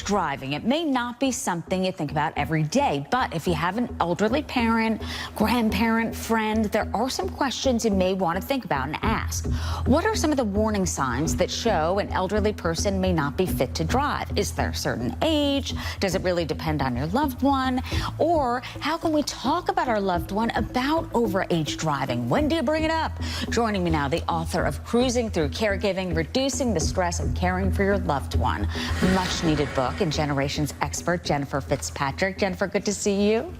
driving. It may not be something you think about every day, but if you have an elderly parent, grandparent, friend, there are some questions you may want to think about and ask. What are some of the warning signs that show an elderly person may not be fit to drive? Is there a certain age? Does it really depend on your loved one? Or how can we talk about our loved one about overage driving? When do you bring it up? Joining me now, the author of Cruising Through Caregiving, Reducing the Stress of Caring for Your Loved One. Much needed book, and Generations expert Jennifer Fitzpatrick. Jennifer, good to see you.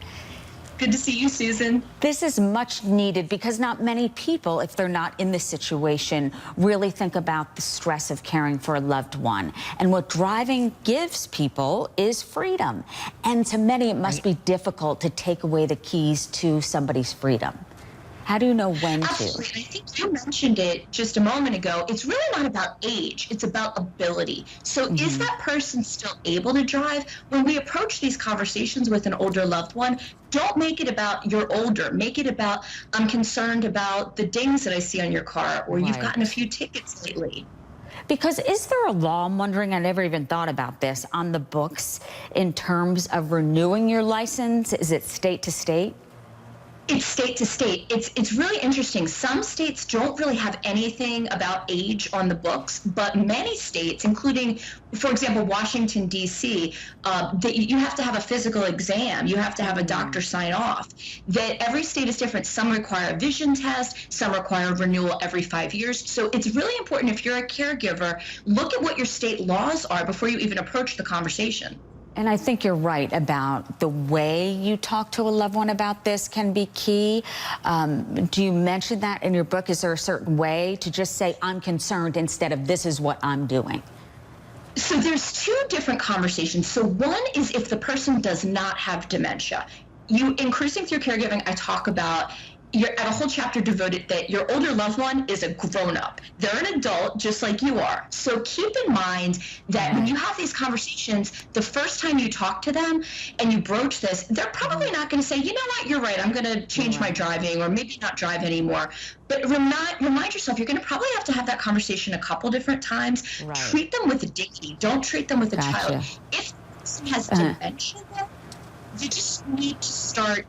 Good to see you, Susan. This is much needed because not many people, if they're not in this situation, really think about the stress of caring for a loved one. And what driving gives people is freedom. And to many, it must be difficult to take away the keys to somebody's freedom. How do you know when to? Absolutely. I think you mentioned it just a moment ago. It's really not about age. It's about ability. So is that person still able to drive? When we approach these conversations with an older loved one, don't make it about you're older. Make it about, I'm concerned about the dings that I see on your car, or you've gotten a few tickets lately. Because is there a law, I'm wondering, I never even thought about this, on the books in terms of renewing your license? Is it state to state? It's state to state. It's really interesting. Some states don't really have anything about age on the books, but many states, including, for example, Washington, D.C., you have to have a physical exam. You have to have a doctor sign off. That every state is different. Some require a vision test. Some require renewal every 5 years. So it's really important, if you're a caregiver, look at what your state laws are before you even approach the conversation. And I think you're right about the way you talk to a loved one about this can be key. Do you mention that in your book? Is there a certain way to just say, I'm concerned, instead of this is what I'm doing? So there's two different conversations. So one is if the person does not have dementia. In Cruising Through Caregiving, I talk about you're at a whole chapter devoted that your older loved one is a grown-up. They're an adult just like you are. So keep in mind that when you have these conversations, the first time you talk to them and you broach this, they're probably not going to say, you know what, you're right, I'm going to change my driving, or maybe not drive anymore. But remind yourself, you're going to probably have to have that conversation a couple different times. Treat them with dignity. Don't treat them with a child. If the person has dementia, you just need to start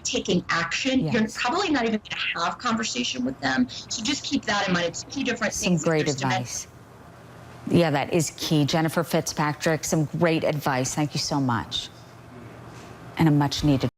taking action. You're probably not even going to have conversation with them. So just keep that in mind. It's two different things. Some great advice. Yeah, that is key. Jennifer Fitzpatrick, some great advice. Thank you so much. And a much needed